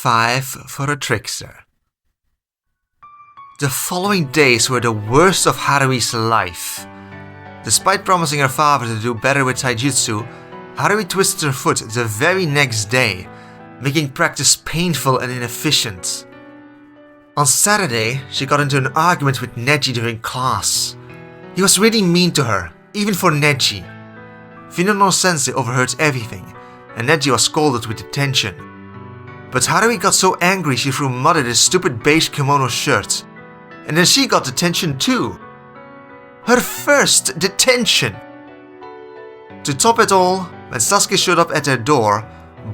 5 for a trickster. The following days were the worst of Harui's life. Despite promising her father to do better with taijutsu, Harui twisted her foot the very next day, making practice painful and inefficient. On Saturday, she got into an argument with Neji during class. He was really mean to her, even for Neji. Finono-sensei overheard everything, and Neji was scolded with detention. But Harui got so angry she threw mud at his stupid beige kimono shirt. And then she got detention too. Her first detention! To top it all, when Sasuke showed up at their door,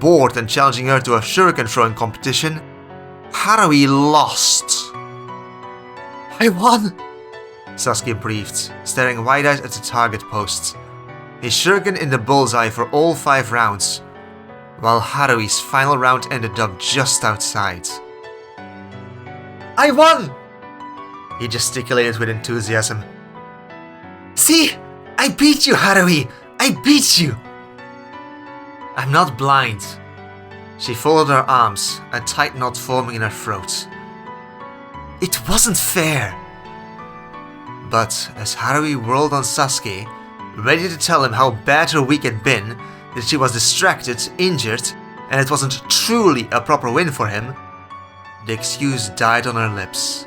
bored and challenging her to a shuriken throwing competition, Harui lost. "I won!" Sasuke breathed, staring wide-eyed at the target post. His shuriken in the bullseye for all 5 rounds, while Harui's final round ended up just outside. "I won!" He gesticulated with enthusiasm. "See? I beat you, Harui! I beat you!" "I'm not blind." She folded her arms, a tight knot forming in her throat. "It wasn't fair." But as Harui whirled on Sasuke, ready to tell him how bad her week had been, that she was distracted, injured, and it wasn't truly a proper win for him, the excuse died on her lips.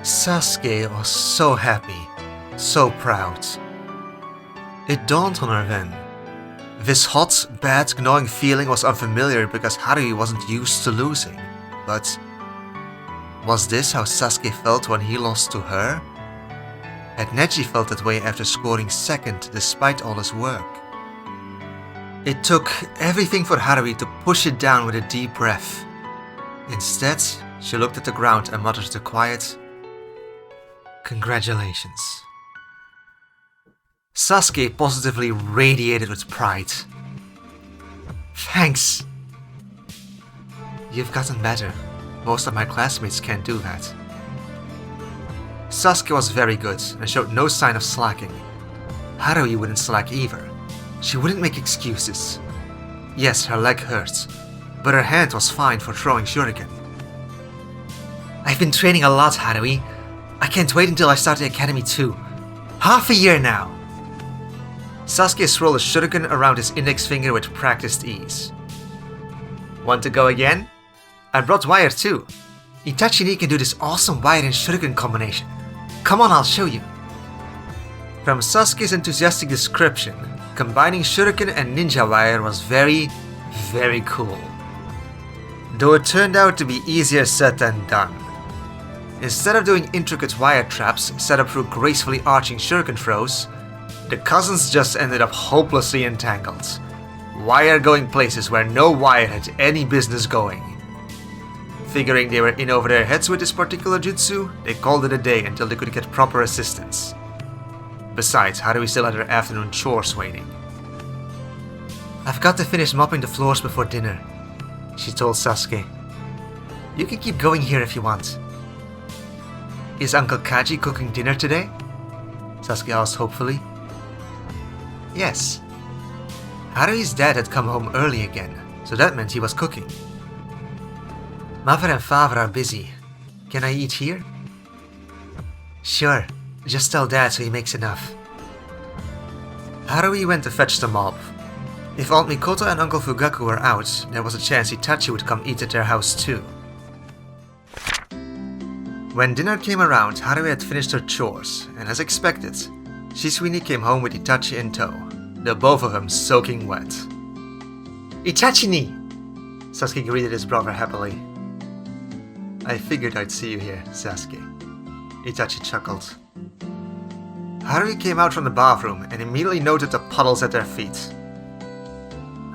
Sasuke was so happy, so proud. It dawned on her then. This hot, bad, gnawing feeling was unfamiliar because Harui wasn't used to losing. But was this how Sasuke felt when he lost to her? Had Neji felt that way after scoring second despite all his work? It took everything for Harui to push it down with a deep breath. Instead, she looked at the ground and muttered the quiet, "Congratulations." Sasuke positively radiated with pride. "Thanks." "You've gotten better. Most of my classmates can't do that." Sasuke was very good and showed no sign of slacking. Harui wouldn't slack either. She wouldn't make excuses. Yes, her leg hurt, but her hand was fine for throwing shuriken. "I've been training a lot, Harui. I can't wait until I start the academy too. Half a year now." Sasuke swirled a shuriken around his index finger with practiced ease. "Want to go again? I brought wire too. Itachi can do this awesome wire and shuriken combination. Come on, I'll show you." From Sasuke's enthusiastic description, combining shuriken and ninja wire was very, very cool. Though it turned out to be easier said than done. Instead of doing intricate wire traps set up through gracefully arching shuriken throws, the cousins just ended up hopelessly entangled. Wire going places where no wire had any business going. Figuring they were in over their heads with this particular jutsu, they called it a day until they could get proper assistance. Besides, Harui still had her afternoon chores waiting. "I've got to finish mopping the floors before dinner," she told Sasuke. "You can keep going here if you want." "Is Uncle Kaji cooking dinner today?" Sasuke asked hopefully. Yes. Harui's dad had come home early again, so that meant he was cooking. "Mother and father are busy. Can I eat here?" "Sure. Just tell Dad so he makes enough." Harui went to fetch the mop. If Aunt Mikoto and Uncle Fugaku were out, there was a chance Itachi would come eat at their house too. When dinner came around, Harui had finished her chores, and as expected, Shisui came home with Itachi in tow, the both of them soaking wet. "Itachi-ni!" Sasuke greeted his brother happily. "I figured I'd see you here, Sasuke." Itachi chuckled. Harui came out from the bathroom and immediately noted the puddles at their feet.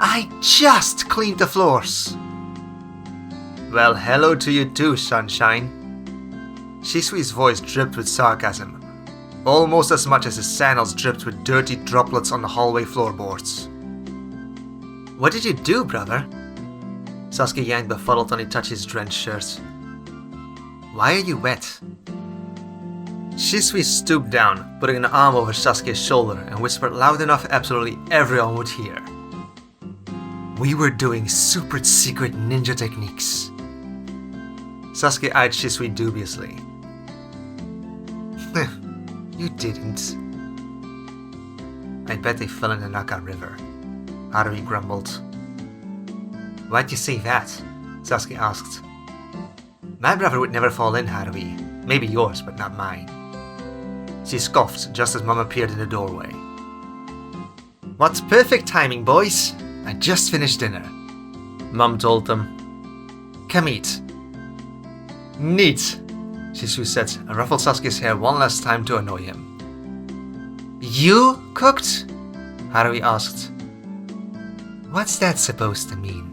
"I just cleaned the floors." "Well, hello to you too, sunshine." Shisui's voice dripped with sarcasm, almost as much as his sandals dripped with dirty droplets on the hallway floorboards. "What did you do, brother?" Sasuke yanked befuddled on Itachi's drenched shirt. "Why are you wet?" Shisui stooped down, putting an arm over Sasuke's shoulder and whispered loud enough absolutely everyone would hear. We were doing super secret ninja techniques. Sasuke eyed Shisui dubiously. You didn't. I bet they fell in the Naka River, Haruhi grumbled. Why'd you say that? Sasuke asked. My brother would never fall in, Haruhi. Maybe yours, but not mine. She scoffed just as Mom appeared in the doorway. What's perfect timing, boys? I just finished dinner. Mom told them. Come eat. Neat, Shisui said and ruffled Sasuke's hair one last time to annoy him. You cooked? Haruhi asked. What's that supposed to mean?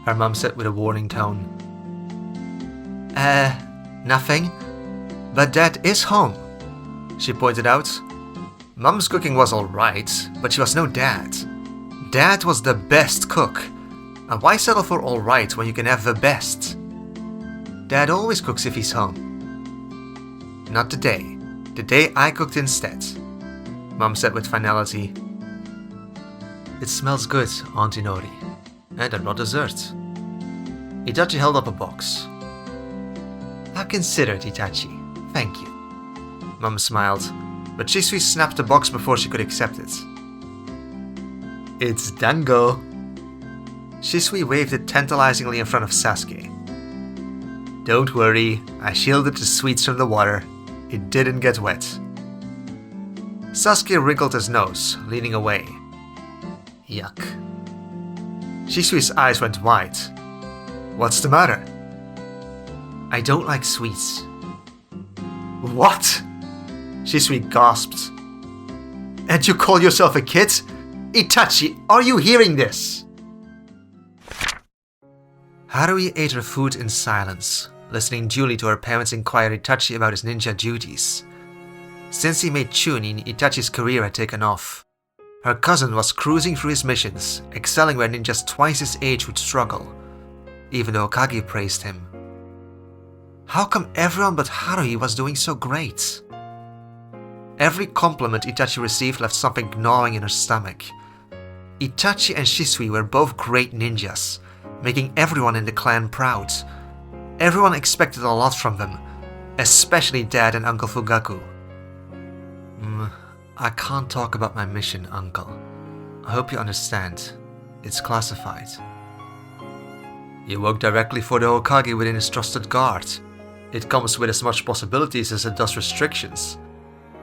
Her mom said with a warning tone. Nothing. But Dad is home, she pointed out. Mom's cooking was alright, but she was no Dad. Dad was the best cook. And why settle for alright when you can have the best? Dad always cooks if he's home. Not today. The day I cooked instead, Mom said with finality. It smells good, Auntie Nori. And I brought dessert. Itachi held up a box. I'll consider it, Itachi. Thank you. Mom smiled, but Shisui snapped the box before she could accept it. It's dango. Shisui waved it tantalizingly in front of Sasuke. Don't worry, I shielded the sweets from the water. It didn't get wet. Sasuke wrinkled his nose, leaning away. Yuck. Shisui's eyes went wide. What's the matter? I don't like sweets. What? Shisui gasped. And you call yourself a kid? Itachi, are you hearing this? Haruhi ate her food in silence, listening duly to her parents inquire Itachi about his ninja duties. Since he made Chunin, Itachi's career had taken off. Her cousin was cruising through his missions, excelling where ninjas twice his age would struggle, even though Kage praised him. How come everyone but Haruhi was doing so great? Every compliment Itachi received left something gnawing in her stomach. Itachi and Shisui were both great ninjas, making everyone in the clan proud. Everyone expected a lot from them, especially Dad and Uncle Fugaku. I can't talk about my mission, Uncle. I hope you understand. It's classified. You work directly for the Hokage within his trusted guard. It comes with as much possibilities as it does restrictions.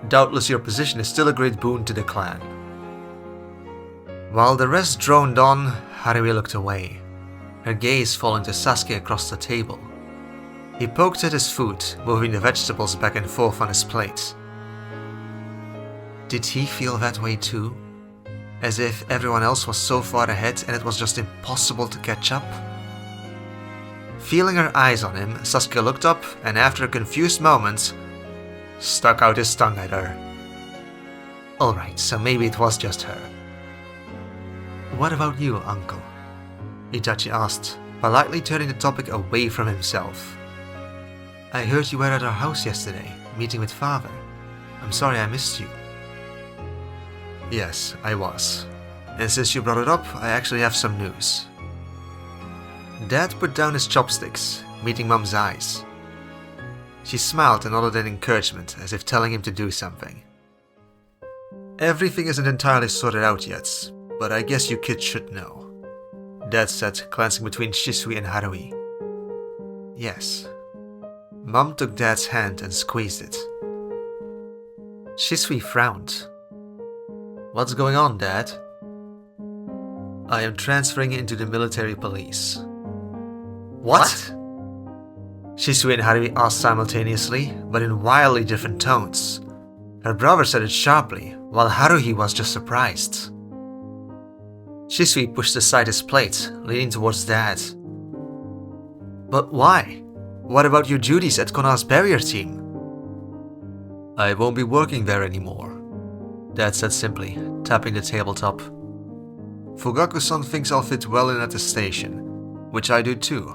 Doubtless your position is still a great boon to the clan. While the rest droned on, Haruhi looked away, her gaze falling to Sasuke across the table. He poked at his food, moving the vegetables back and forth on his plate. Did he feel that way too? As if everyone else was so far ahead and it was just impossible to catch up? Feeling her eyes on him, Sasuke looked up and after a confused moment, stuck out his tongue at her. Alright, so maybe it was just her. What about you, Uncle? Itachi asked, politely turning the topic away from himself. I heard you were at our house yesterday, meeting with Father. I'm sorry I missed you. Yes, I was. And since you brought it up, I actually have some news. Dad put down his chopsticks, meeting Mom's eyes. She smiled and nodded in encouragement, as if telling him to do something. Everything isn't entirely sorted out yet, but I guess you kids should know, Dad said, glancing between Shisui and Haruhi. Yes. Mom took Dad's hand and squeezed it. Shisui frowned. What's going on, Dad? I am transferring into the military police. What? Shisui and Haruhi asked simultaneously, but in wildly different tones. Her brother said it sharply, while Haruhi was just surprised. Shisui pushed aside his plate, leaning towards Dad. But why? What about your duties at Konoha's barrier team? I won't be working there anymore, Dad said simply, tapping the tabletop. Fugaku-san thinks I'll fit well in at the station, which I do too.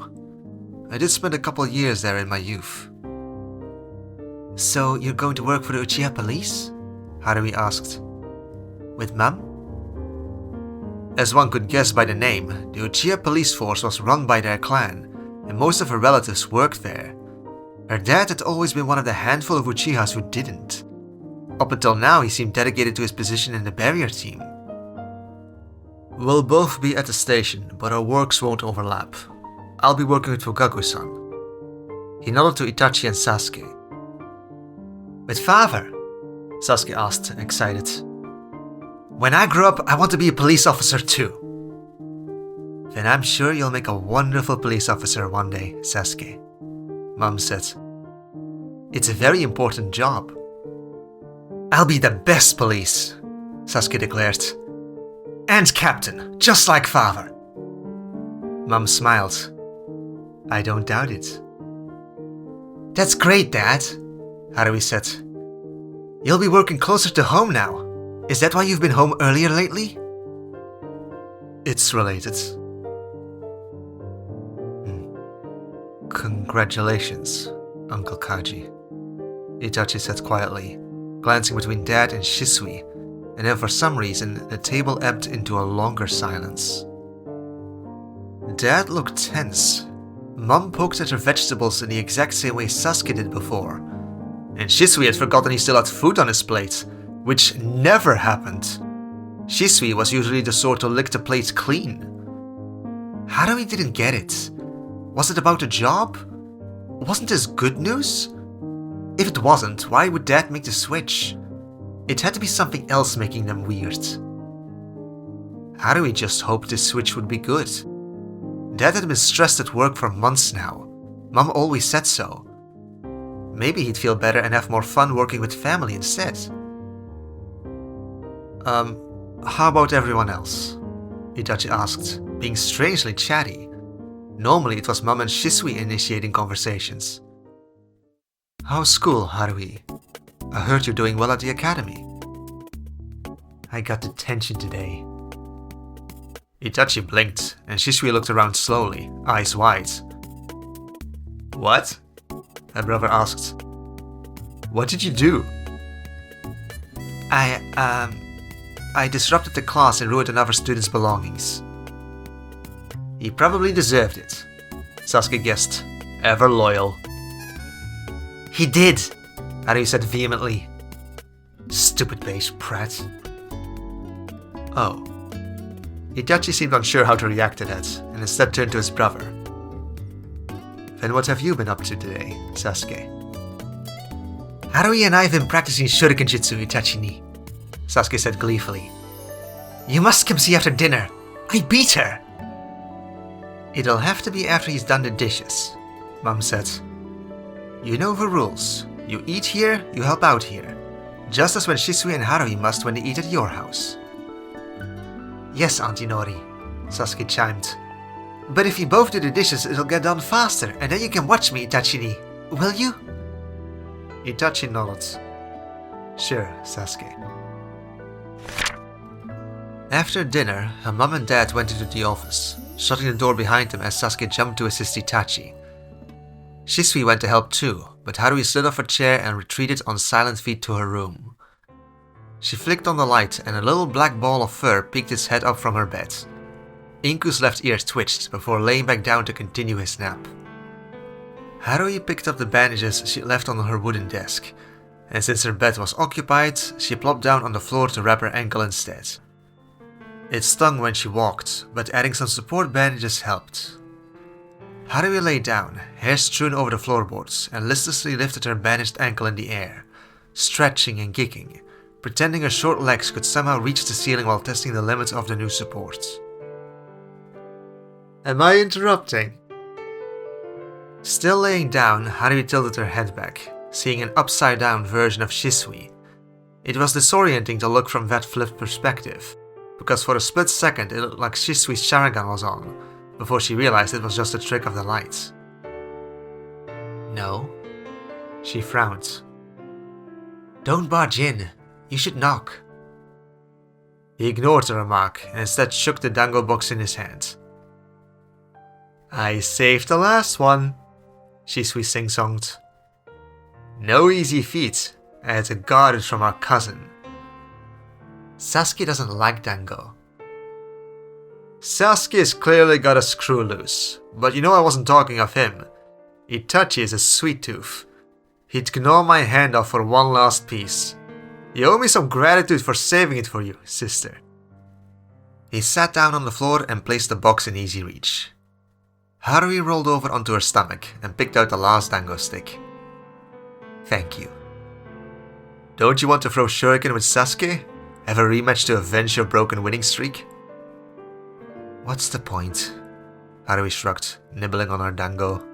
I did spend a couple years there in my youth. So you're going to work for the Uchiha police? Haruhi asked. With Mom? As one could guess by the name, the Uchiha police force was run by their clan, and most of her relatives worked there. Her dad had always been one of the handful of Uchihas who didn't. Up until now, he seemed dedicated to his position in the barrier team. We'll both be at the station, but our works won't overlap. I'll be working with Fugaku-san. He nodded to Itachi and Sasuke. With father? Sasuke asked, excited. When I grow up, I want to be a police officer too. Then I'm sure you'll make a wonderful police officer one day, Sasuke, Mom said. It's a very important job. I'll be the best police, Sasuke declared. And captain, just like father. Mom smiled. I don't doubt it. That's great, Dad, Harui said. You'll be working closer to home now. Is that why you've been home earlier lately? It's related. Congratulations, Uncle Kaji, Itachi said quietly, glancing between Dad and Shisui, and then for some reason the table ebbed into a longer silence. Dad looked tense. Mom poked at her vegetables in the exact same way Sasuke did before, and Shisui had forgotten he still had food on his plate, which never happened. Shisui was usually the sort to lick the plate clean. Harui didn't get it. Was it about a job? Wasn't this good news? If it wasn't, why would Dad make the switch? It had to be something else making them weird. Harui just hoped this switch would be good. Dad had been stressed at work for months now. Mom always said so. Maybe he'd feel better and have more fun working with family instead. How about everyone else? Itachi asked, being strangely chatty. Normally it was Mom and Shisui initiating conversations. How's school, Harui? I heard you're doing well at the academy. I got detention today. Itachi blinked, and Shisui looked around slowly, eyes wide. What? Her brother asked. What did you do? I disrupted the class and ruined another student's belongings. He probably deserved it, Sasuke guessed, ever loyal. He did, Harui said vehemently. Stupid beige brat. Oh. Itachi seemed unsure how to react to that, and instead turned to his brother. Then what have you been up to today, Sasuke? Harui and I have been practicing Shuriken Jutsu, Itachi-ni, Sasuke said gleefully. You must come see after dinner. I beat her! It'll have to be after he's done the dishes, Mom said. You know the rules. You eat here, you help out here. Just as when Shisui and Harui must when they eat at your house. Yes, Auntie Nori, Sasuke chimed. But if you both do the dishes, it'll get done faster, and then you can watch me, Itachi-ni. Will you? Itachi nodded. Sure, Sasuke. After dinner, her mom and dad went into the office, shutting the door behind them as Sasuke jumped to assist Itachi. Shisui went to help too, but Harui slid off her chair and retreated on silent feet to her room. She flicked on the light and a little black ball of fur peeked its head up from her bed. Inku's left ear twitched before laying back down to continue his nap. Harui picked up the bandages she left on her wooden desk, and since her bed was occupied, she plopped down on the floor to wrap her ankle instead. It stung when she walked, but adding some support bandages helped. Harui lay down, hair strewn over the floorboards, and listlessly lifted her bandaged ankle in the air, stretching and kicking, pretending her short legs could somehow reach the ceiling while testing the limits of the new support. Am I interrupting? Still laying down, Harui tilted her head back, seeing an upside-down version of Shisui. It was disorienting to look from that flipped perspective, because for a split second it looked like Shisui's Sharingan was on, before she realized it was just a trick of the lights. No. She frowned. Don't barge in. You should knock. He ignored the remark and instead shook the dango box in his hand. I saved the last one, Shisui sing-songed. No easy feat. I had to guard it from our cousin. Sasuke doesn't like dango. Sasuke's clearly got a screw loose, but you know I wasn't talking of him. Itachi is a sweet tooth. He'd gnaw my hand off for one last piece. You owe me some gratitude for saving it for you, sister. He sat down on the floor and placed the box in easy reach. Haruhi rolled over onto her stomach and picked out the last dango stick. Thank you. Don't you want to throw shuriken with Sasuke? Have a rematch to avenge your broken winning streak? What's the point? Haruhi shrugged, nibbling on her dango.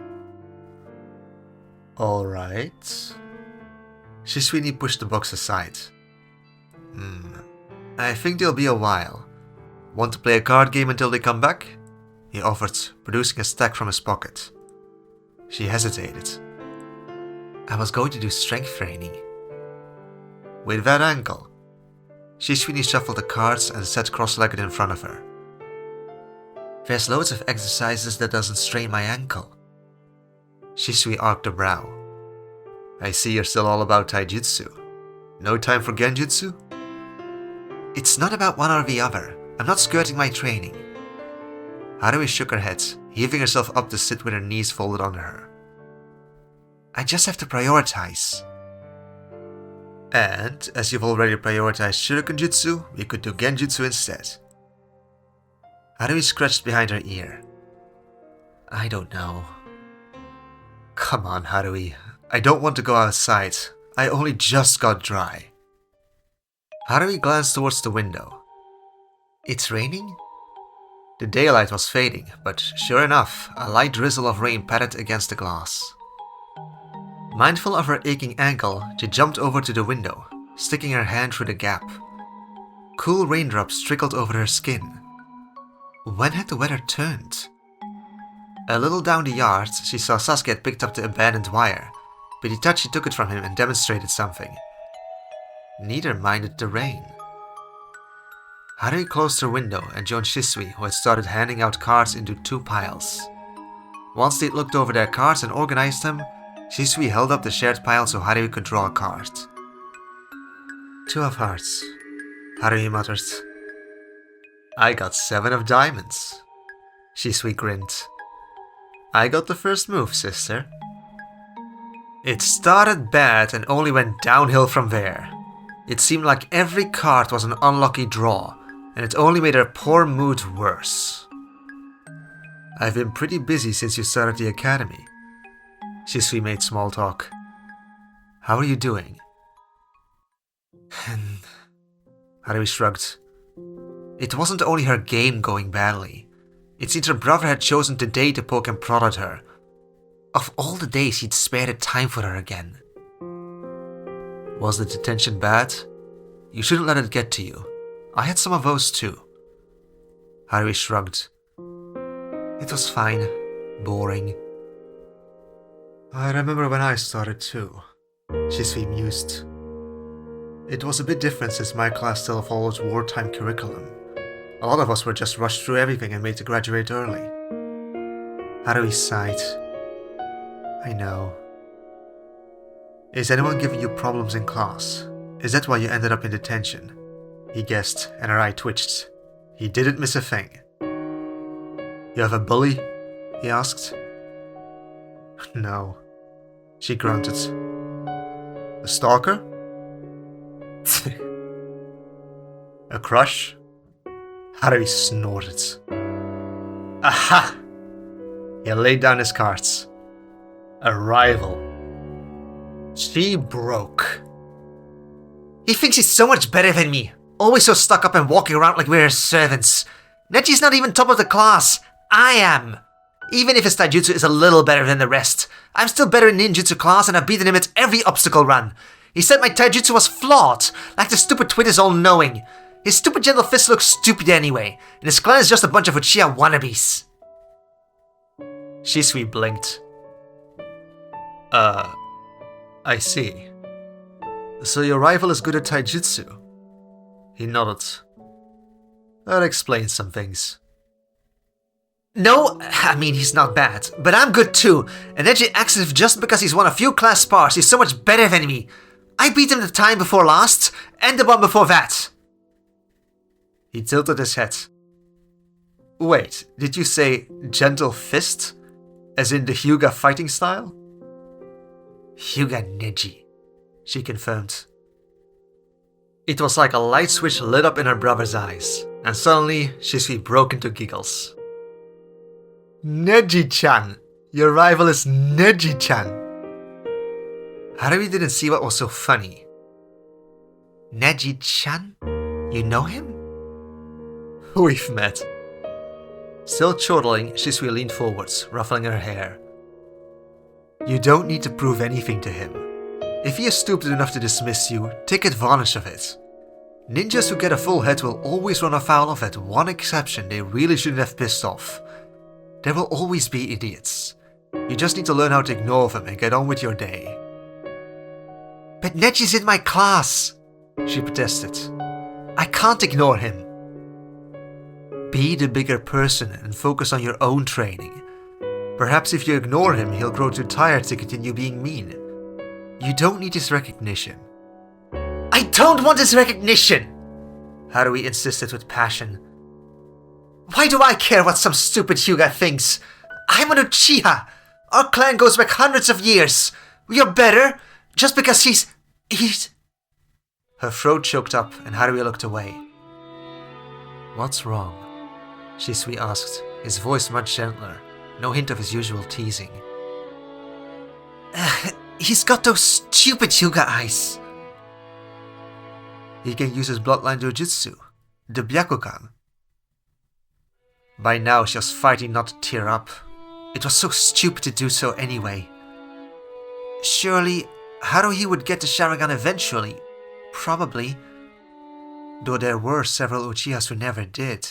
Alright. Shisui pushed the box aside. I think they'll be a while. Want to play a card game until they come back? He offered, producing a stack from his pocket. She hesitated. I was going to do strength training. With that ankle? Shisui shuffled the cards and sat cross-legged in front of her. There's loads of exercises that doesn't strain my ankle. Shisui arched a brow. I see you're still all about taijutsu. No time for genjutsu? It's not about one or the other. I'm not skirting my training. Haruhi shook her head, heaving herself up to sit with her knees folded under her. I just have to prioritize. And, as you've already prioritized shuriken jutsu, we could do genjutsu instead. Haruhi scratched behind her ear. I don't know. Come on, Haruhi. I don't want to go outside. I only just got dry. Haruhi glanced towards the window. It's raining? The daylight was fading, but sure enough, a light drizzle of rain pattered against the glass. Mindful of her aching ankle, she jumped over to the window, sticking her hand through the gap. Cool raindrops trickled over her skin. When had the weather turned? A little down the yard, she saw Sasuke had picked up the abandoned wire, but Itachi took it from him and demonstrated something. Neither minded the rain. Haruhi closed her window and joined Shisui, who had started handing out cards into two piles. Once they'd looked over their cards and organized them, Shisui held up the shared pile so Haruhi could draw a card. 2 of hearts, Haruhi muttered. I got 7 of diamonds. Shisui grinned. I got the first move, sister. It started bad and only went downhill from there. It seemed like every card was an unlucky draw, and it only made her poor mood worse. I've been pretty busy since you started the academy. Shisui made small talk. How are you doing? Haruhi shrugged. It wasn't only her game going badly. It seemed her brother had chosen today to poke and prod at her. Of all the days he'd spared the time for her again. Was the detention bad? You shouldn't let it get to you. I had some of those too. Haruhi shrugged. It was fine. Boring. I remember when I started too. Shisui mused. It was a bit different since my class still followed wartime curriculum. A lot of us were just rushed through everything and made to graduate early. Haruhi sighed. I know. Is anyone giving you problems in class? Is that why you ended up in detention? He guessed, and her eye twitched. He didn't miss a thing. You have a bully? He asked. No. She grunted. A stalker? A crush? Haruhi snorted. Aha! He laid down his cards. A rival. She broke. He thinks he's so much better than me. Always so stuck up and walking around like we're his servants. Neji's not even top of the class. I am. Even if his taijutsu is a little better than the rest, I'm still better in ninjutsu class and I've beaten him at every obstacle run. He said my taijutsu was flawed, like the stupid twit is all-knowing. His stupid gentle fist looks stupid anyway, and his clan is just a bunch of Uchiha wannabes. Shisui blinked. I see. So your rival is good at taijutsu? He nodded. That explains some things. No, I mean he's not bad, but I'm good too, and Neji acts as if just because he's won a few class spars he's so much better than me. I beat him the time before last, and the one before that. He tilted his head. Wait, did you say gentle fist? As in the Hyuga fighting style? Hyuga Neji, she confirmed. It was like a light switch lit up in her brother's eyes, and suddenly Shisui broke into giggles. Neji-chan! Your rival is Neji-chan! Harui didn't see what was so funny. Neji-chan? You know him? We've met. Still chortling, Shisui leaned forwards, ruffling her hair. You don't need to prove anything to him. If he is stupid enough to dismiss you, take advantage of it. Ninjas who get a full head will always run afoul of that one exception they really shouldn't have pissed off. There will always be idiots. You just need to learn how to ignore them and get on with your day. But Neji's in my class, she protested. I can't ignore him. Be the bigger person and focus on your own training. Perhaps if you ignore him, he'll grow too tired to continue being mean. You don't need his recognition. I don't want his recognition! Harui insisted with passion. Why do I care what some stupid Hyuga thinks? I'm an Uchiha! Our clan goes back hundreds of years! We are better just because he's... Her throat choked up and Harui looked away. What's wrong? Shisui asked, his voice much gentler, no hint of his usual teasing. He's got those stupid Hyuga eyes. He can use his bloodline dojutsu, the Byakugan. By now she was fighting not to tear up. It was so stupid to do so anyway. Surely, Haruhi would get the Sharingan eventually. Probably. Though there were several Uchihas who never did.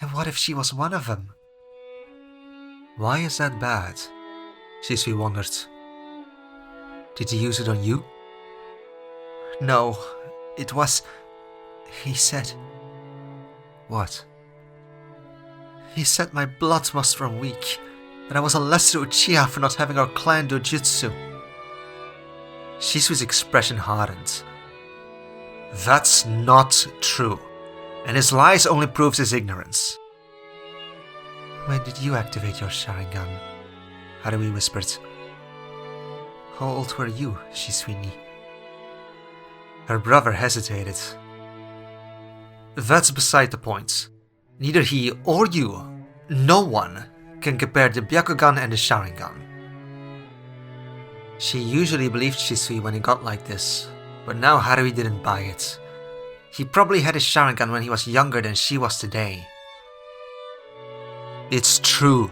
And what if she was one of them? Why is that bad? Shisui wondered. Did he use it on you? No, it was... He said... What? He said my blood must run weak, and I was a lesser Uchiha for not having our clan dojutsu. Shisui's expression hardened. That's not true, and his lies only proves his ignorance. When did you activate your Sharingan? Harui whispered. How old were you, Shisui? Her brother hesitated. That's beside the point. Neither he or you, no one, can compare the Byakugan and the Sharingan. She usually believed Shisui when he got like this, but now Harui didn't buy it. He probably had his Sharingan when he was younger than she was today. It's true,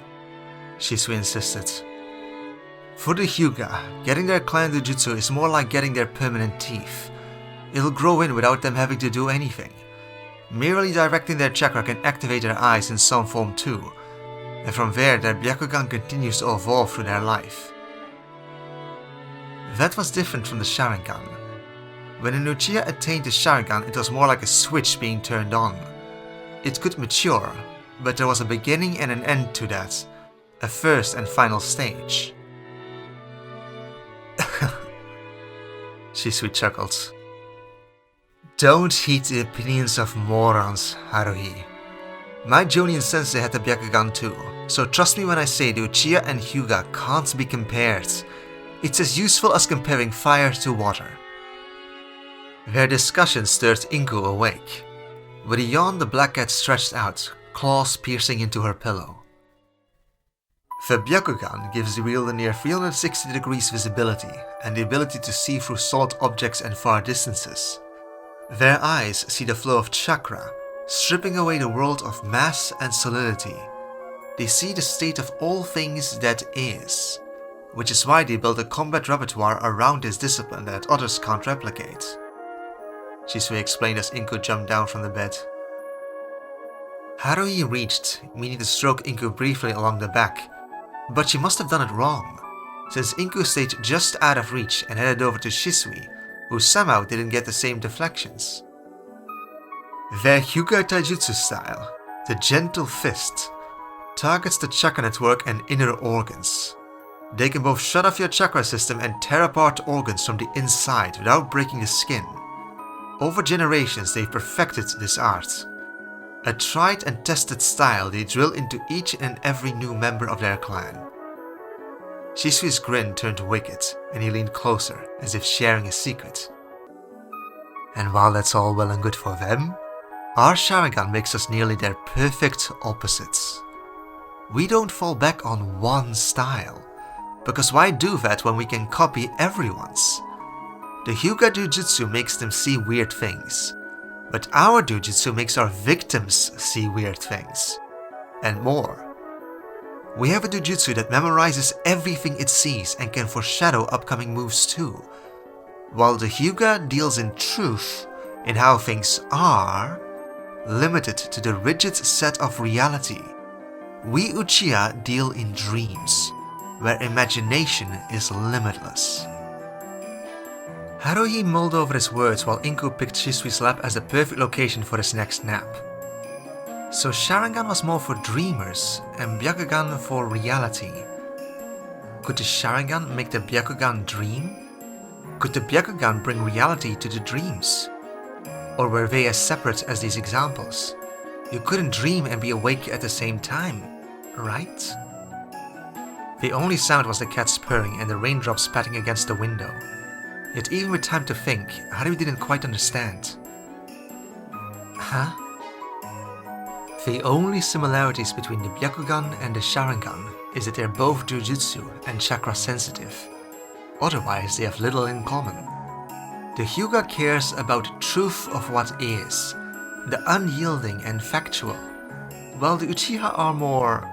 Shisui insisted. For the Hyuga, getting their clan dojutsu is more like getting their permanent teeth. It'll grow in without them having to do anything. Merely directing their chakra can activate their eyes in some form too, and from there their Byakugan continues to evolve through their life. That was different from the Sharingan. When an Uchiha attained the Sharingan, it was more like a switch being turned on. It could mature, but there was a beginning and an end to that, a first and final stage. Shisui chuckled. Don't heed the opinions of morons, Haruhi. My Jonin sensei had the Byakugan too, so trust me when I say the Uchiha and Hyuga can't be compared. It's as useful as comparing fire to water. Their discussion stirred Inku awake. With a yawn, the black cat stretched out, claws piercing into her pillow. The Byakugan gives the wielder near 360 degrees visibility and the ability to see through solid objects and far distances. Their eyes see the flow of chakra, stripping away the world of mass and solidity. They see the state of all things that is, which is why they build a combat repertoire around this discipline that others can't replicate. Shisui explained as Inku jumped down from the bed. Haruhi reached, meaning to stroke Inku briefly along the back, but she must have done it wrong, since Inku stayed just out of reach and headed over to Shisui, who somehow didn't get the same deflections. Their Hyuga Taijutsu style, the gentle fist, targets the chakra network and inner organs. They can both shut off your chakra system and tear apart organs from the inside without breaking the skin. Over generations they've perfected this art. A tried and tested style they drill into each and every new member of their clan. Shisui's grin turned wicked, and he leaned closer, as if sharing a secret. And while that's all well and good for them, our Sharingan makes us nearly their perfect opposites. We don't fall back on one style, because why do that when we can copy everyone's? The Hyuga Jujutsu makes them see weird things, but our Jujutsu makes our victims see weird things. And more. We have a Jujutsu that memorizes everything it sees and can foreshadow upcoming moves too, while the Hyuga deals in truth, in how things are, limited to the rigid set of reality. We Uchiha deal in dreams, where imagination is limitless. Haruhi mulled over his words while Inku picked Shisui's lap as the perfect location for his next nap. So Sharingan was more for dreamers and Byakugan for reality. Could the Sharingan make the Byakugan dream? Could the Byakugan bring reality to the dreams? Or were they as separate as these examples? You couldn't dream and be awake at the same time, right? The only sound was the cat purring and the raindrops patting against the window. Yet even with time to think, Haruhi didn't quite understand. Huh? The only similarities between the Byakugan and the Sharingan is that they're both Jujutsu and chakra sensitive. Otherwise they have little in common. The Hyuga cares about truth of what is, the unyielding and factual, while the Uchiha are more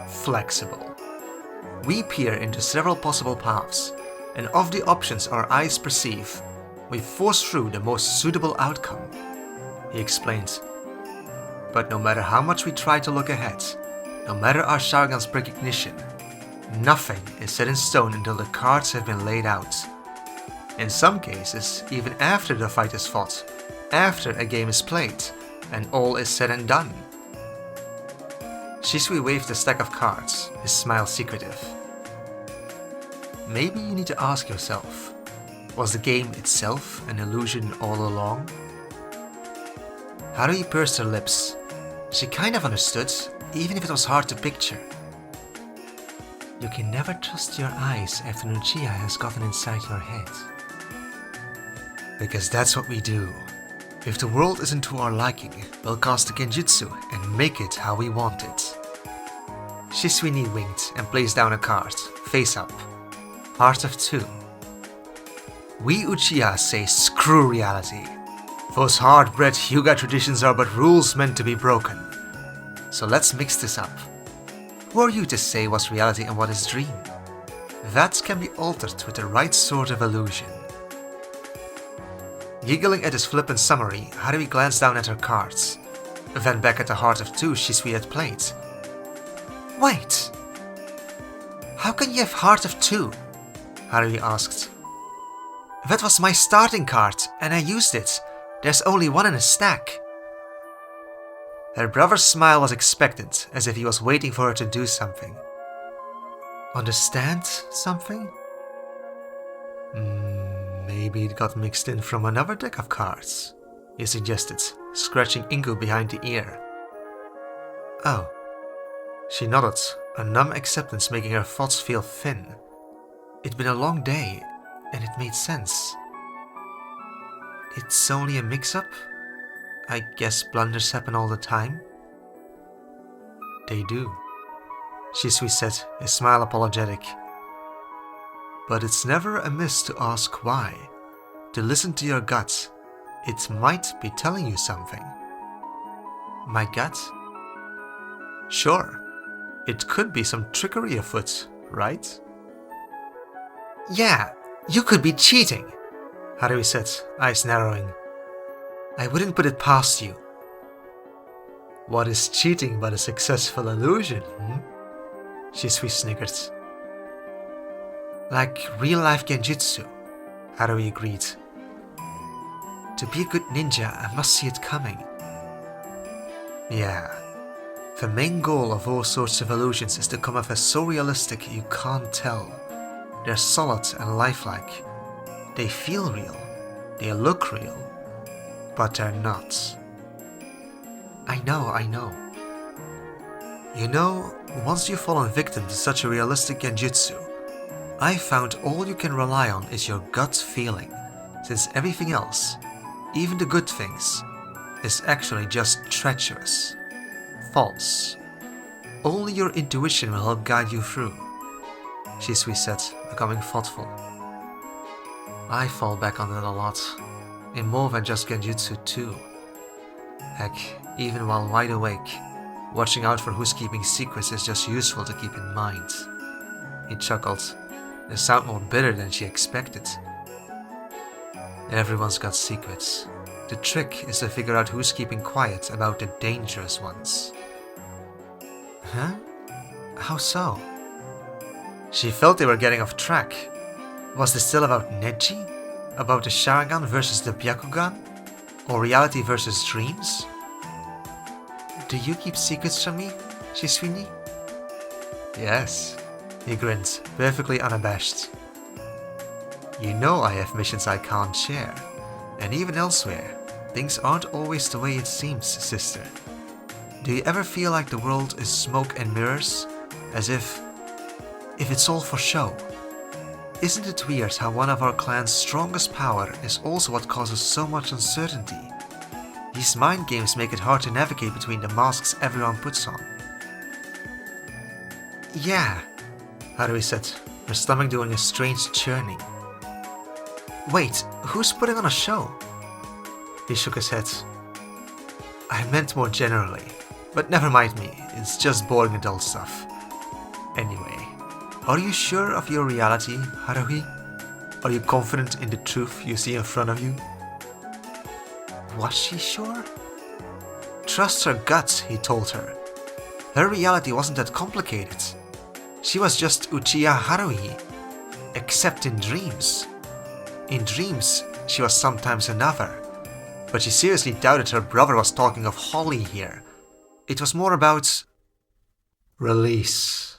flexible. We peer into several possible paths, and of the options our eyes perceive, we force through the most suitable outcome, he explains. But no matter how much we try to look ahead, no matter our Sharingan's recognition, nothing is set in stone until the cards have been laid out. In some cases, even after the fight is fought, after a game is played, and all is said and done. Shisui waved the stack of cards, his smile secretive. Maybe you need to ask yourself, was the game itself an illusion all along? Haruhi pursed her lips. She kind of understood, even if it was hard to picture. You can never trust your eyes after an Uchiha has gotten inside your head. Because that's what we do. If the world isn't to our liking, we'll cast the Genjutsu and make it how we want it. Shisui knee winked and placed down a card, face up. Heart of Two. We Uchiha say screw reality. Those hard-bred Hyuga traditions are but rules meant to be broken. So let's mix this up. Who are you to say what's reality and what is dream? That can be altered with the right sort of illusion. Giggling at his flippant summary, Haruhi glanced down at her cards, then back at the Heart of Two Shisui had played. Wait! How can you have Heart of Two? Haruhi asked. That was my starting card, and I used it. There's only one in a stack. Her brother's smile was expectant, as if he was waiting for her to do something. Understand something? Maybe it got mixed in from another deck of cards, he suggested, scratching Inku behind the ear. Oh. She nodded, a numb acceptance making her thoughts feel thin. It'd been a long day, and it made sense. It's only a mix-up? I guess blunders happen all the time? They do, Shisui said, his smile apologetic. But it's never amiss to ask why, to listen to your gut. It might be telling you something. My gut? Sure, it could be some trickery afoot, right? Yeah, you could be cheating, Haruhi said, eyes narrowing. I wouldn't put it past you. What is cheating but a successful illusion, Shisui snickered. Like real-life genjutsu, Haruhi agreed. To be a good ninja, I must see it coming. Yeah. The main goal of all sorts of illusions is to come off as so realistic you can't tell. They're solid and lifelike. They feel real. They look real. But they're not. I know. You know, once you've fallen victim to such a realistic genjutsu, I found all you can rely on is your gut feeling, since everything else, even the good things, is actually just treacherous, false. Only your intuition will help guide you through, Shisui said, becoming thoughtful. I fall back on that a lot, in more than just genjutsu too. Heck, even while wide awake, watching out for who's keeping secrets is just useful to keep in mind. He chuckled, a sound more bitter than she expected. Everyone's got secrets. The trick is to figure out who's keeping quiet about the dangerous ones. Huh? How so? She felt they were getting off track. Was this still about Neji? About the Sharingan versus the Byakugan? Or reality versus dreams? Do you keep secrets from me, Shisui? Yes, he grinned, perfectly unabashed. You know I have missions I can't share, and even elsewhere, things aren't always the way it seems, sister. Do you ever feel like the world is smoke and mirrors? As if it's all for show? Isn't it weird how one of our clan's strongest power is also what causes so much uncertainty? These mind games make it hard to navigate between the masks everyone puts on. Yeah, Harui said, her stomach doing a strange churning. Wait, who's putting on a show? He shook his head. I meant more generally, but never mind me, it's just boring adult stuff. Anyway, are you sure of your reality, Haruhi? Are you confident in the truth you see in front of you? Was she sure? Trust her gut, he told her. Her reality wasn't that complicated. She was just Uchiha Haruhi, except in dreams. In dreams, she was sometimes another, but she seriously doubted her brother was talking of Holly here. It was more about release.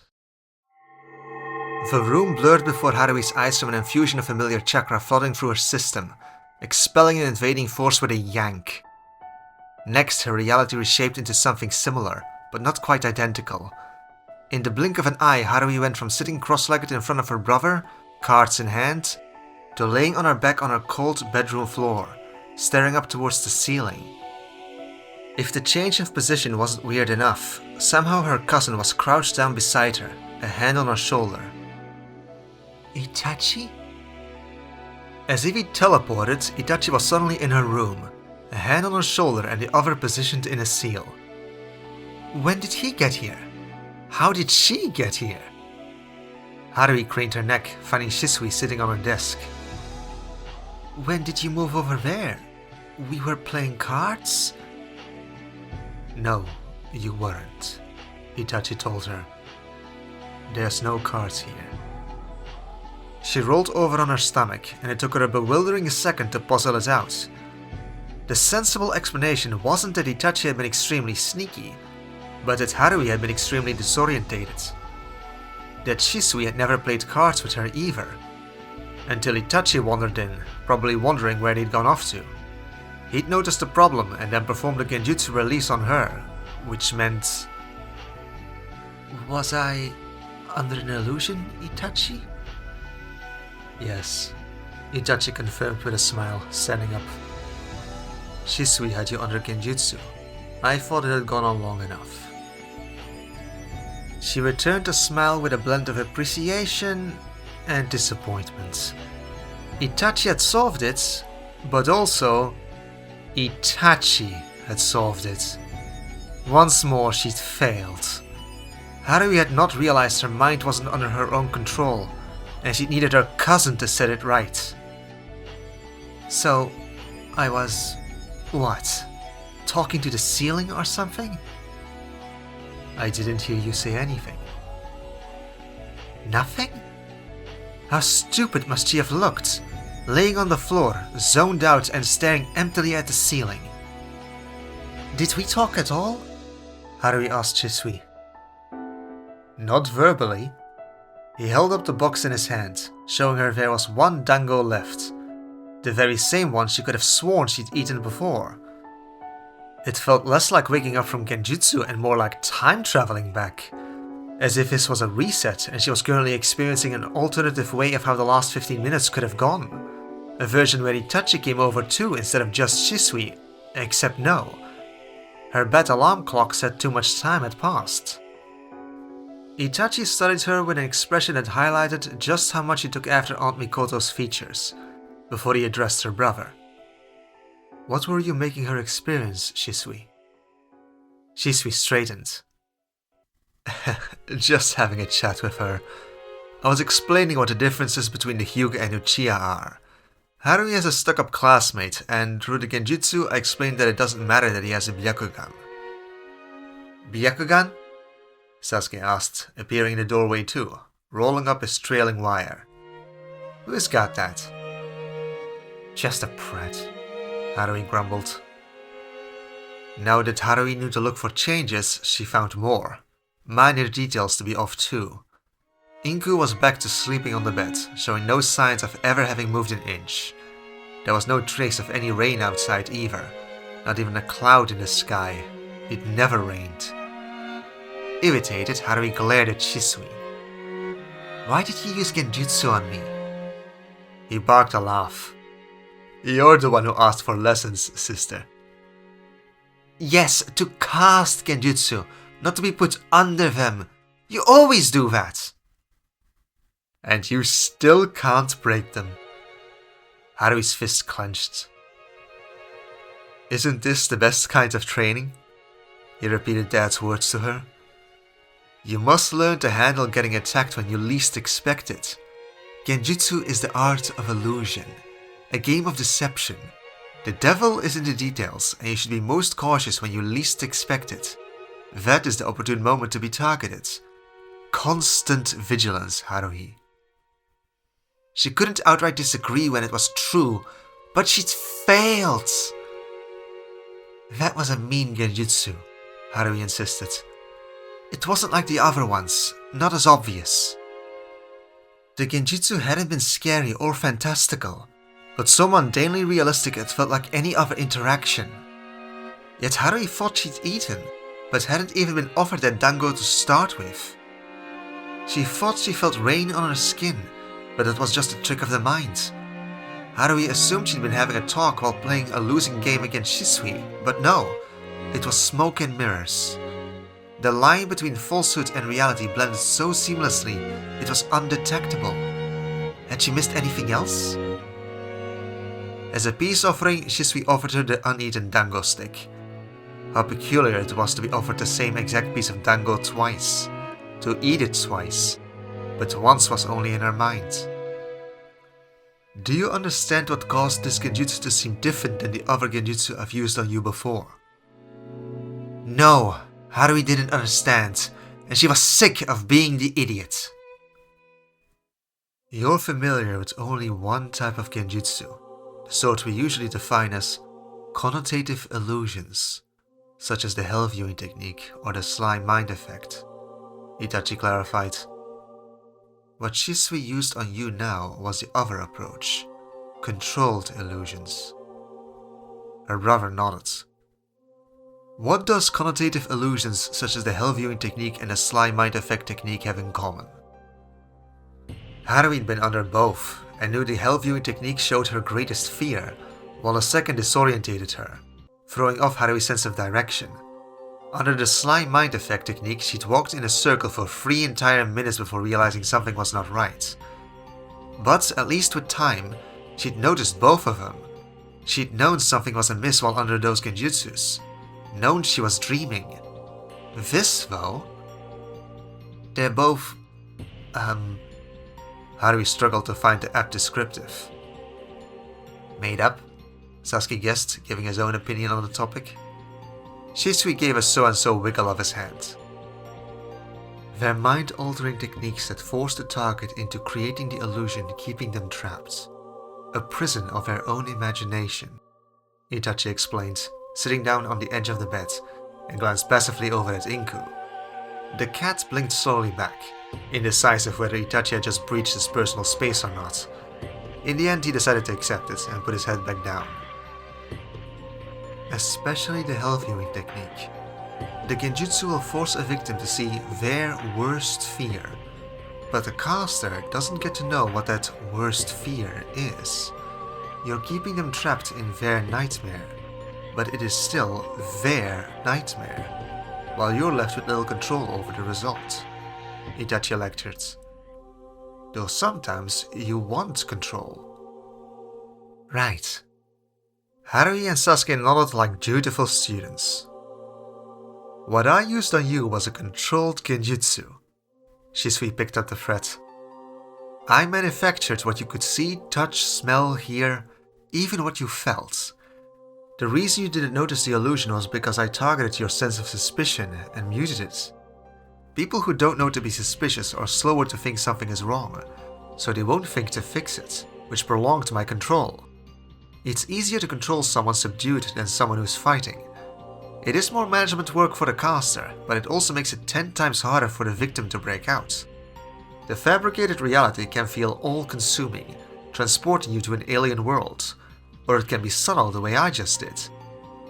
The room blurred before Harui's eyes from an infusion of familiar chakra flooding through her system, expelling an invading force with a yank. Next, her reality reshaped into something similar, but not quite identical. In the blink of an eye, Harui went from sitting cross-legged in front of her brother, cards in hand, to laying on her back on her cold bedroom floor, staring up towards the ceiling. If the change of position wasn't weird enough, somehow her cousin was crouched down beside her, a hand on her shoulder. Itachi? As if he teleported, Itachi was suddenly in her room, a hand on her shoulder and the other positioned in a seal. When did he get here? How did she get here? Harui craned her neck, finding Shisui sitting on her desk. When did you move over there? We were playing cards? No, you weren't, Itachi told her. There's no cards here. She rolled over on her stomach, and it took her a bewildering second to puzzle it out. The sensible explanation wasn't that Itachi had been extremely sneaky, but that Harui had been extremely disorientated. That Shisui had never played cards with her either, until Itachi wandered in, probably wondering where they'd gone off to. He'd noticed the problem and then performed a genjutsu release on her, which meant... Was I under an illusion, Itachi? Yes, Itachi confirmed with a smile, standing up. Shisui had you under genjutsu. I thought it had gone on long enough. She returned the smile with a blend of appreciation and disappointment. Itachi had solved it, but also Itachi had solved it. Once more she'd failed. Harui had not realized her mind wasn't under her own control, and she needed her cousin to set it right. So, I was... what? Talking to the ceiling or something? I didn't hear you say anything. Nothing? How stupid must she have looked, laying on the floor, zoned out and staring emptily at the ceiling. Did we talk at all? Harui asked Shisui. Not verbally. He held up the box in his hand, showing her there was one dango left, the very same one she could have sworn she'd eaten before. It felt less like waking up from genjutsu and more like time traveling back. As if this was a reset and she was currently experiencing an alternative way of how the last 15 minutes could have gone. A version where Itachi came over too instead of just Shisui, except no. Her bed alarm clock said too much time had passed. Itachi studied her with an expression that highlighted just how much he took after Aunt Mikoto's features, before he addressed her brother. What were you making her experience, Shisui? Shisui straightened. Just having a chat with her. I was explaining what the differences between the Hyuga and Uchiha are. Harui has a stuck-up classmate, and through the genjutsu I explained that it doesn't matter that he has a Byakugan. Byakugan? Sasuke asked, appearing in the doorway too, rolling up his trailing wire. Who's got that? Just a prat, Harui grumbled. Now that Harui knew to look for changes, she found more. Minor details to be off too. Inku was back to sleeping on the bed, showing no signs of ever having moved an inch. There was no trace of any rain outside either, not even a cloud in the sky. It never rained. Irritated, Harui glared at Shisui. Why did you use genjutsu on me? He barked a laugh. You're the one who asked for lessons, sister. Yes, to cast genjutsu, not to be put under them. You always do that. And you still can't break them. Harui's fist clenched. Isn't this the best kind of training? He repeated Dad's words to her. You must learn to handle getting attacked when you least expect it. Genjutsu is the art of illusion, a game of deception. The devil is in the details, and you should be most cautious when you least expect it. That is the opportune moment to be targeted. Constant vigilance, Haruhi. She couldn't outright disagree when it was true, but she'd failed. That was a mean genjutsu, Haruhi insisted. It wasn't like the other ones, not as obvious. The genjutsu hadn't been scary or fantastical, but so mundanely realistic it felt like any other interaction. Yet Harui thought she'd eaten, but hadn't even been offered that dango to start with. She thought she felt rain on her skin, but it was just a trick of the mind. Harui assumed she'd been having a talk while playing a losing game against Shisui, but no, it was smoke and mirrors. The line between falsehood and reality blended so seamlessly, it was undetectable. Had she missed anything else? As a peace offering, Shisui offered her the uneaten dango stick. How peculiar it was to be offered the same exact piece of dango twice. To eat it twice. But once was only in her mind. Do you understand what caused this genjutsu to seem different than the other genjutsu I've used on you before? No, Harui didn't understand, and she was sick of being the idiot. You're familiar with only one type of genjutsu, the sort we usually define as connotative illusions, such as the hell viewing technique or the sly mind effect, Itachi clarified. What Shisui used on you now was the other approach, controlled illusions. Her brother nodded. What does connotative illusions such as the hell viewing technique and the sly mind effect technique have in common? Harui'd been under both and knew the hell viewing technique showed her greatest fear, while the second disorientated her, throwing off Harui's sense of direction. Under the sly mind effect technique, she'd walked in a circle for 3 entire minutes before realizing something was not right. But, at least with time, she'd noticed both of them. She'd known something was amiss while under those genjutsus. Known she was dreaming. This, though... They're both... Harui struggled to find the apt descriptive. Made up? Sasuke guessed, giving his own opinion on the topic. Shisui gave a so-and-so wiggle of his hand. They're mind-altering techniques that force the target into creating the illusion keeping them trapped. A prison of their own imagination, Itachi explained, sitting down on the edge of the bed, and glanced passively over at Inku. The cat blinked slowly back, indecisive whether Itachi had just breached his personal space or not. In the end, he decided to accept it and put his head back down. especially the hell viewing technique. The genjutsu will force a victim to see their worst fear, but the caster doesn't get to know what that worst fear is. You're keeping them trapped in their nightmare, but it is still their nightmare, while you're left with little control over the result. Itachi lectured. Though sometimes you want control. Right. Harui and Sasuke nodded like dutiful students. What I used on you was a controlled genjutsu. Shisui picked up the thread. I manufactured what you could see, touch, smell, hear, even what you felt. The reason you didn't notice the illusion was because I targeted your sense of suspicion and muted it. People who don't know to be suspicious are slower to think something is wrong, so they won't think to fix it, which prolonged my control. It's easier to control someone subdued than someone who's fighting. It is more management work for the caster, but it also makes it 10 times harder for the victim to break out. The fabricated reality can feel all-consuming, transporting you to an alien world, or it can be subtle the way I just did.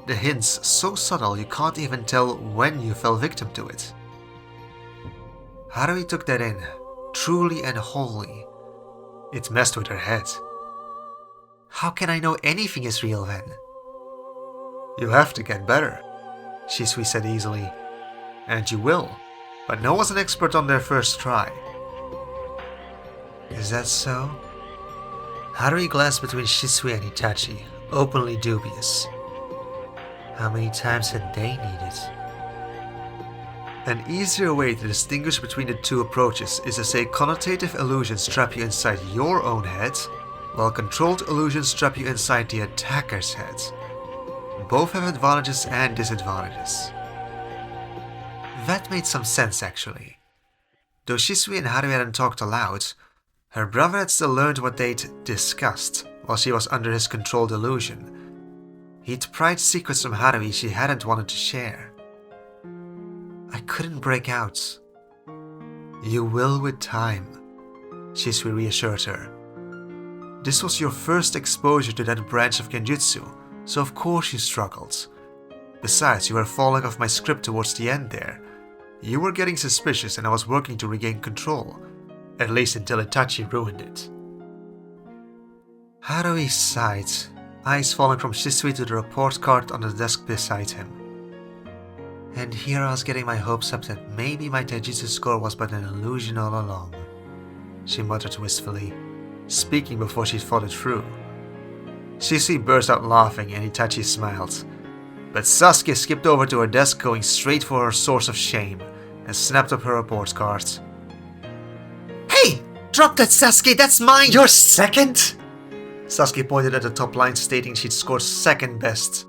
The hints so subtle you can't even tell when you fell victim to it. Harui took that in, truly and wholly. It messed with her head. How can I know anything is real then? You have to get better, Shisui said easily. And you will, but no one's an expert on their first try. Is that so? Harui glanced between Shisui and Itachi, openly dubious. How many times had they needed? An easier way to distinguish between the two approaches is to say connotative illusions trap you inside your own head, while controlled illusions trap you inside the attacker's head. Both have advantages and disadvantages. That made some sense actually. Though Shisui and Harui hadn't talked aloud, her brother had still learned what they'd discussed while she was under his controlled illusion. He'd pried secrets from Harui she hadn't wanted to share. I couldn't break out. You will with time, Shisui reassured her. This was your first exposure to that branch of genjutsu, so of course you struggled. Besides, you were falling off my script towards the end there. You were getting suspicious and I was working to regain control, at least until Itachi ruined it. Harui sighed, eyes falling from Shisui to the report card on the desk beside him. And here I was getting my hopes up that maybe my taijutsu score was but an illusion all along, she muttered wistfully, speaking before she thought it through. Shisui burst out laughing and Itachi smiled, but Sasuke skipped over to her desk going straight for her source of shame and snapped up her report card. Hey! Drop that, Sasuke! That's mine! You're second? Sasuke pointed at the top line stating she'd scored second best.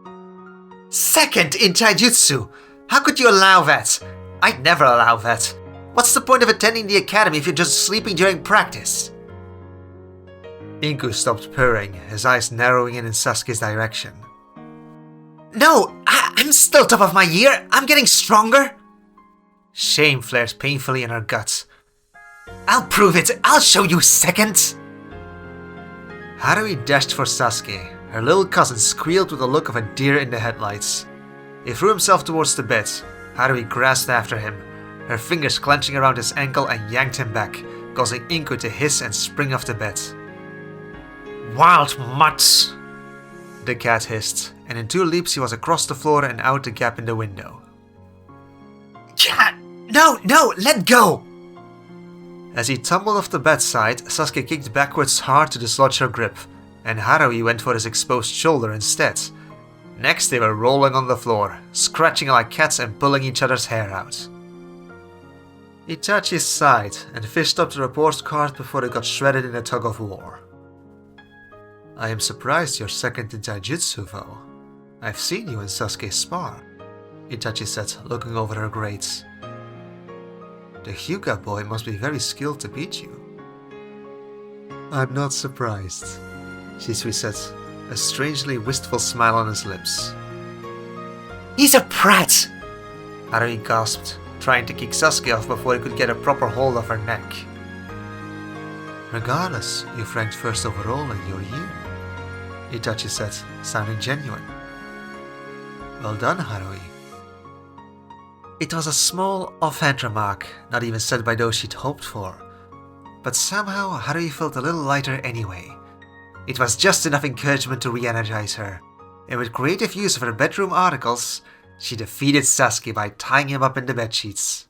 Second in taijutsu! How could you allow that? I'd never allow that. What's the point of attending the academy if you're just sleeping during practice? Inku stopped purring, his eyes narrowing in Sasuke's direction. No, I'm still top of my year. I'm getting stronger. Shame flared painfully in her guts. I'll prove it. I'll show you second. Harui dashed for Sasuke. Her little cousin squealed with the look of a deer in the headlights. He threw himself towards the bed. Harui grasped after him, her fingers clenching around his ankle and yanked him back, causing Inku to hiss and spring off the bed. Wild mutts! The cat hissed, and in 2 leaps he was across the floor and out the gap in the window. Yeah, no, let go! As he tumbled off the bedside, Sasuke kicked backwards hard to dislodge her grip, and Harui went for his exposed shoulder instead. Next they were rolling on the floor, scratching like cats and pulling each other's hair out. Itachi sighed and fished up the report card before it got shredded in a tug of war. I am surprised you're second in taijutsu though. I've seen you and Sasuke spar, Itachi said, looking over her grades. The Hyuga boy must be very skilled to beat you. I'm not surprised, Shisui said, a strangely wistful smile on his lips. He's a prat! Harui gasped, trying to kick Sasuke off before he could get a proper hold of her neck. Regardless, you've ranked first overall in your year, Itachi said, sounding genuine. Well done, Harui. It was a small offhand remark, not even said by those she'd hoped for. But somehow Harui felt a little lighter anyway. It was just enough encouragement to re-energize her, and with creative use of her bedroom articles, she defeated Sasuke by tying him up in the bedsheets.